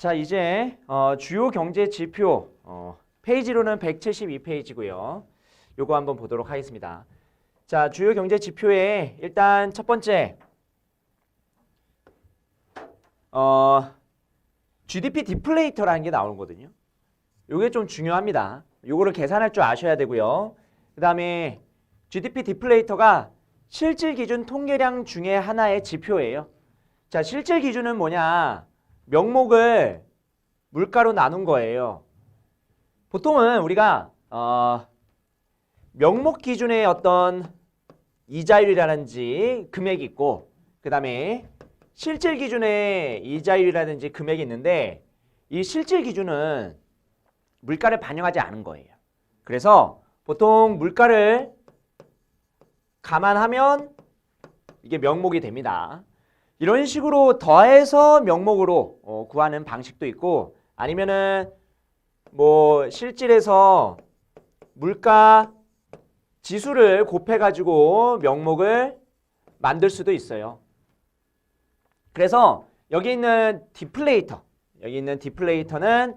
자, 이제 주요 경제 지표 페이지로는 172페이지고요. 요거 한번 보도록 하겠습니다. 자, 주요 경제 지표에 일단 첫 번째 GDP 디플레이터라는 게 나오거든요. 요게 좀 중요합니다. 요거를 계산할 줄 아셔야 되고요. 그 다음에 GDP 디플레이터가 실질 기준 통계량 중에 하나의 지표예요. 자, 실질 기준은 뭐냐? 명목을 물가로 나눈 거예요. 보통은 우리가 명목 기준의 어떤 이자율이라든지 금액이 있고, 그 다음에 실질 기준의 이자율이라든지 금액이 있는데, 이 실질 기준은 물가를 반영하지 않은 거예요. 그래서 보통 물가를 감안하면 이게 명목이 됩니다. 이런 식으로 더해서 명목으로 구하는 방식도 있고, 아니면은 뭐 실질에서 물가 지수를 곱해가지고 명목을 만들 수도 있어요. 그래서 여기 있는 디플레이터는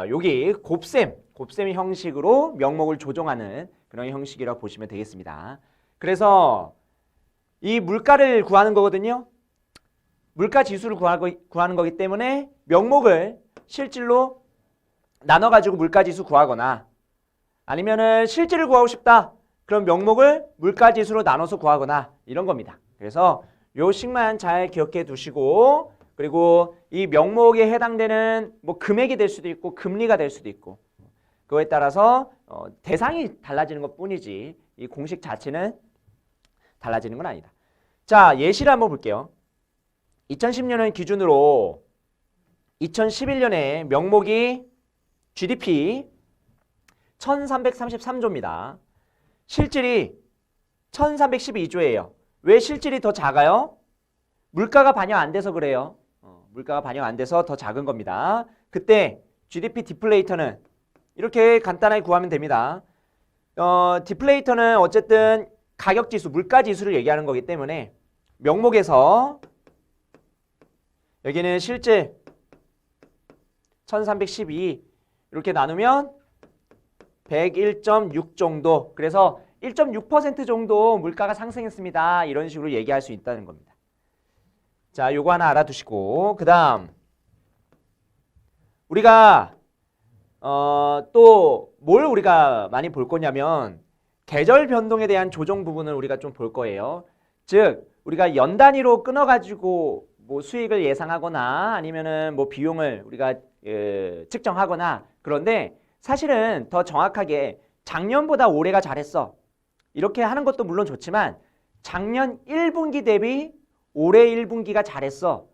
여기 곱셈 형식으로 명목을 조정하는 그런 형식이라고 보시면 되겠습니다. 그래서 이 물가를 구하는 거거든요. 물가 지수를 구하는 거기 때문에 명목을 실질로 나눠가지고 물가 지수 구하거나, 아니면은 실질을 구하고 싶다. 그럼 명목을 물가 지수로 나눠서 구하거나, 이런 겁니다. 그래서 요 식만 잘 기억해 두시고, 그리고 이 명목에 해당되는 뭐 금액이 될 수도 있고 금리가 될 수도 있고, 그거에 따라서 대상이 달라지는 것 뿐이지 이 공식 자체는 달라지는 건 아니다. 자, 예시를 한번 볼게요. 2010년을 기준으로 2011년에 명목이 GDP 1333조입니다. 실질이 1312조예요. 왜 실질이 더 작아요? 물가가 반영 안 돼서 그래요. 물가가 반영 안 돼서 더 작은 겁니다. 그때 GDP 디플레이터는 이렇게 간단하게 구하면 됩니다. 디플레이터는 어쨌든 가격지수, 물가지수를 얘기하는 거기 때문에 명목에서 여기는 실질 1312 이렇게 나누면 101.6 정도, 그래서 1.6% 정도 물가가 상승했습니다. 이런 식으로 얘기할 수 있다는 겁니다. 자, 요거 하나 알아두시고, 그 다음 우리가 또 뭘 우리가 많이 볼 거냐면 계절 변동에 대한 조정 부분을 우리가 좀 볼 거예요. 즉 우리가 연 단위로 끊어가지고 뭐 수익을 예상하거나 아니면은 뭐 비용을 우리가 측정하거나, 그런데 사실은 더 정확하게 작년보다 올해가 잘했어 이렇게 하는 것도 물론 좋지만, 작년 1분기 대비 올해 1분기가 잘했어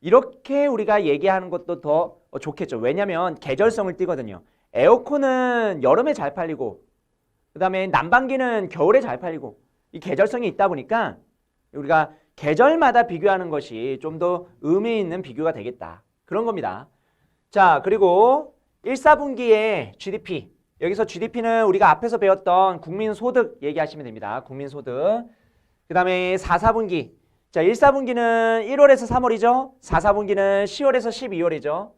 이렇게 우리가 얘기하는 것도 더 좋겠죠. 왜냐하면 계절성을 띠거든요. 에어컨은 여름에 잘 팔리고, 그 다음에 난방기는 겨울에 잘 팔리고, 이 계절성이 있다 보니까 우리가 계절마다 비교하는 것이 좀 더 의미 있는 비교가 되겠다, 그런 겁니다. 자, 그리고 1, 4분기의 GDP, 여기서 GDP는 우리가 앞에서 배웠던 국민소득 얘기하시면 됩니다. 국민소득. 그 다음에 4, 4분기. 자, 1, 4분기는 1월에서 3월이죠. 4, 4분기는 10월에서 12월이죠.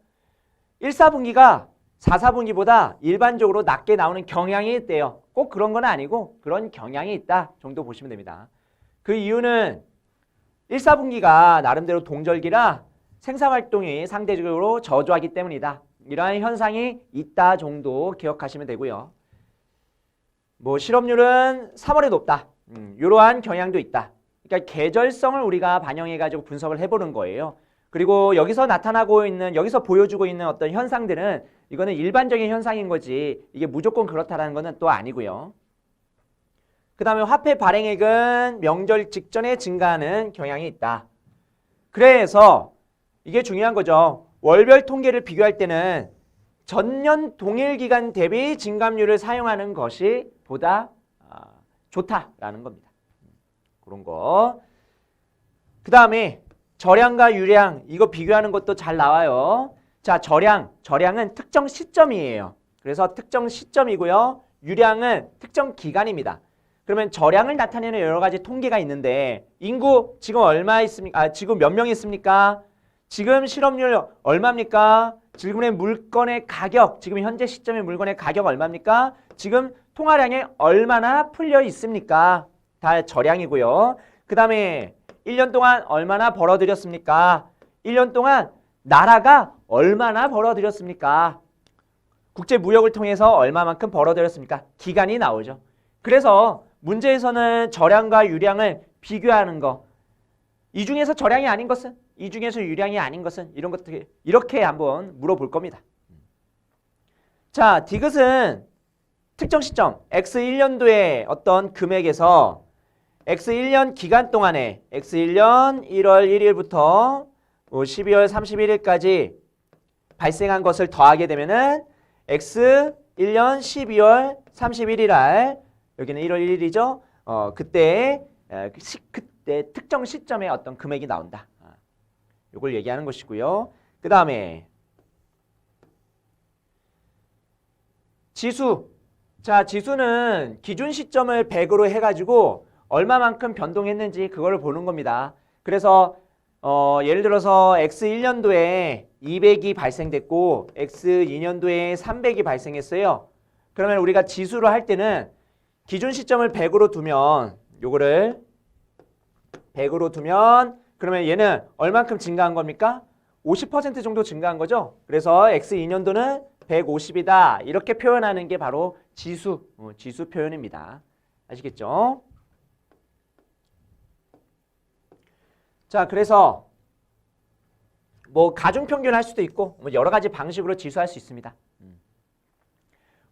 1, 4분기가 4, 4분기보다 일반적으로 낮게 나오는 경향이 있대요. 꼭 그런 건 아니고 그런 경향이 있다 정도 보시면 됩니다. 그 이유는 1, 4분기가 나름대로 동절기라 생산활동이 상대적으로 저조하기 때문이다. 이러한 현상이 있다 정도 기억하시면 되고요. 뭐 실업률은 3월에 높다. 이러한 경향도 있다. 그러니까 계절성을 우리가 반영해가지고 분석을 해보는 거예요. 그리고 여기서 나타나고 있는, 여기서 보여주고 있는 어떤 현상들은 이거는 일반적인 현상인 거지 이게 무조건 그렇다라는 것은 또 아니고요. 그 다음에 화폐 발행액은 명절 직전에 증가하는 경향이 있다. 그래서 이게 중요한 거죠. 월별 통계를 비교할 때는 전년 동일 기간 대비 증감률을 사용하는 것이 보다 좋다라는 겁니다. 그런 거. 그 다음에 절량과 유량, 이거 비교하는 것도 잘 나와요. 자, 절량은 특정 시점이에요. 그래서 특정 시점이고요. 유량은 특정 기간입니다. 그러면 절량을 나타내는 여러 가지 통계가 있는데, 인구 지금 얼마 있습니까? 지금 몇 명 있습니까? 지금 실업률 얼마입니까? 지금의 물건의 가격, 지금 현재 시점의 물건의 가격 얼마입니까? 지금 통화량이 얼마나 풀려 있습니까? 다 저량이고요. 그 다음에 1년 동안 얼마나 벌어들였습니까? 1년 동안 나라가 얼마나 벌어들였습니까? 국제 무역을 통해서 얼마만큼 벌어들였습니까? 기간이 나오죠. 그래서 문제에서는 저량과 유량을 비교하는 거. 이 중에서 저량이 아닌 것은? 이 중에서 유량이 아닌 것은? 이런 것들 이렇게 한번 물어볼 겁니다. 자, 디귿은 특정 시점 X1년도의 어떤 금액에서 X1년 기간 동안에 X1년 1월 1일부터 12월 31일까지 발생한 것을 더하게 되면은 X1년 12월 31일 날 여기는 1월 1일이죠. 그때 특정 시점에 어떤 금액이 나온다. 이걸 얘기하는 것이고요. 그 다음에 지수. 자, 지수는 기준 시점을 100으로 해가지고 얼마만큼 변동했는지 그걸 보는 겁니다. 그래서 예를 들어서 X1년도에 200이 발생됐고 X2년도에 300이 발생했어요. 그러면 우리가 지수를 할 때는 기준 시점을 100으로 두면 요거를 100으로 두면 그러면 얘는 얼만큼 증가한 겁니까? 50% 정도 증가한 거죠. 그래서 X2년도는 150이다. 이렇게 표현하는 게 바로 지수 표현입니다. 아시겠죠? 자, 그래서 뭐 가중평균 할 수도 있고 뭐 여러 가지 방식으로 지수할 수 있습니다.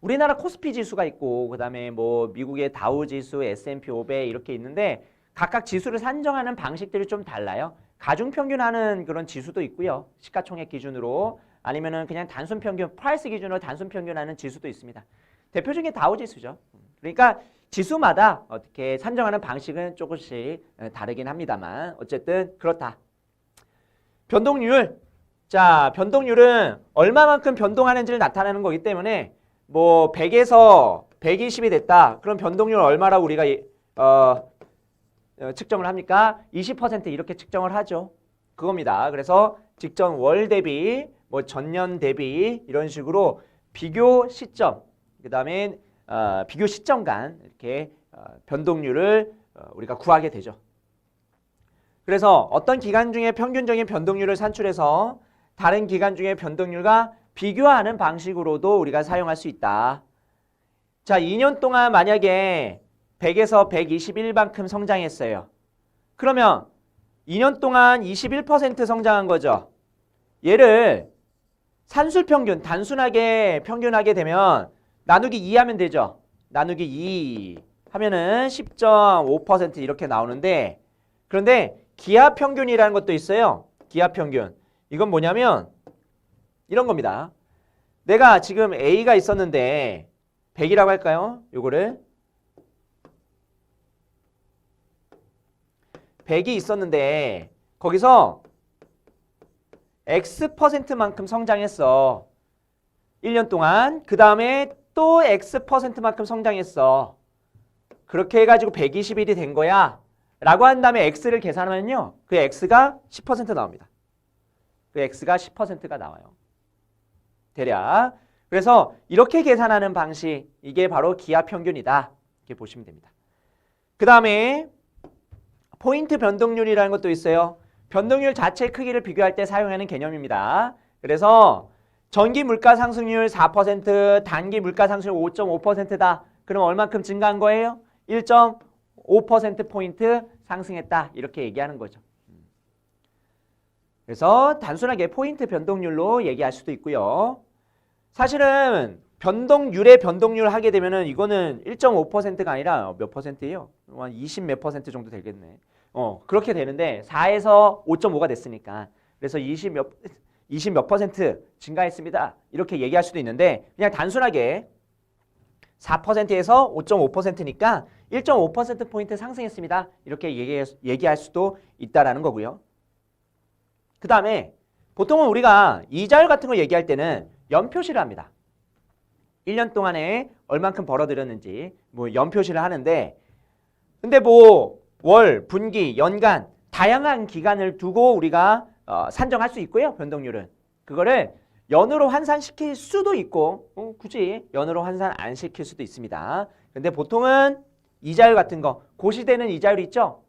우리나라 코스피 지수가 있고 그다음에 뭐 미국의 다우 지수, S&P 500 이렇게 있는데 각각 지수를 산정하는 방식들이 좀 달라요. 가중평균하는 그런 지수도 있고요. 시가총액 기준으로 아니면은 그냥 단순 평균, 프라이스 기준으로 단순 평균하는 지수도 있습니다. 대표적인 다우 지수죠. 그러니까 지수마다 어떻게 산정하는 방식은 조금씩 다르긴 합니다만 어쨌든 그렇다. 변동률. 자, 변동률은 얼마만큼 변동하는지를 나타내는 거기 때문에 뭐 100에서 120이 됐다. 그럼 변동률 얼마라고 우리가 측정을 합니까? 20% 이렇게 측정을 하죠. 그겁니다. 그래서 직전 월 대비, 뭐 전년 대비 이런 식으로 비교 시점, 그 다음에 비교 시점 간 이렇게 변동률을 우리가 구하게 되죠. 그래서 어떤 기간 중에 평균적인 변동률을 산출해서 다른 기간 중의 변동률과 비교하는 방식으로도 우리가 사용할 수 있다. 자, 2년 동안 만약에 100에서 121만큼 성장했어요. 그러면 2년 동안 21% 성장한 거죠. 얘를 산술평균, 단순하게 평균하게 되면 나누기 2 하면 되죠. 나누기 2 하면은 10.5% 이렇게 나오는데 그런데 기하평균이라는 것도 있어요. 기하평균. 이건 뭐냐면 이런 겁니다. 내가 지금 A가 있었는데 100이라고 할까요? 요거를 100이 있었는데 거기서 X%만큼 성장했어. 1년 동안. 그 다음에 또 X%만큼 성장했어. 그렇게 해가지고 120일이 된 거야. 라고 한 다음에 X를 계산하면요. 그 X가 10% 나옵니다. 그 X가 10%가 나와요. 대략. 그래서 이렇게 계산하는 방식, 이게 바로 기하평균이다. 이렇게 보시면 됩니다. 그 다음에 포인트 변동률이라는 것도 있어요. 변동률 자체 크기를 비교할 때 사용하는 개념입니다. 그래서 전기 물가 상승률 4%, 단기 물가 상승률 5.5%다. 그럼 얼만큼 증가한 거예요? 1.5%포인트 상승했다. 이렇게 얘기하는 거죠. 그래서 단순하게 포인트 변동률로 얘기할 수도 있고요. 사실은 변동률의 변동률 하게 되면은 이거는 1.5%가 아니라 몇 퍼센트예요? 한 20 몇 퍼센트 정도 되겠네. 그렇게 되는데 4에서 5.5가 됐으니까 그래서 20 몇 퍼센트 증가했습니다. 이렇게 얘기할 수도 있는데 그냥 단순하게 4%에서 5.5%니까 1.5%포인트 상승했습니다. 이렇게 얘기할 수도 있다라는 거고요. 그 다음에 보통은 우리가 이자율 같은 거 얘기할 때는 연표시를 합니다. 1년 동안에 얼만큼 벌어들였는지 뭐 연표시를 하는데 근데 뭐 월, 분기, 연간 다양한 기간을 두고 우리가 산정할 수 있고요. 변동률은. 그거를 연으로 환산시킬 수도 있고 굳이 연으로 환산 안 시킬 수도 있습니다. 근데 보통은 이자율 같은 거 고시되는 이자율 있죠?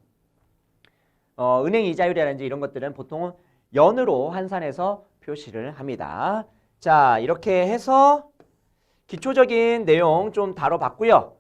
은행 이자율이라든지 이런 것들은 보통은 연으로 환산해서 표시를 합니다. 자, 이렇게 해서 기초적인 내용 좀 다뤄봤고요.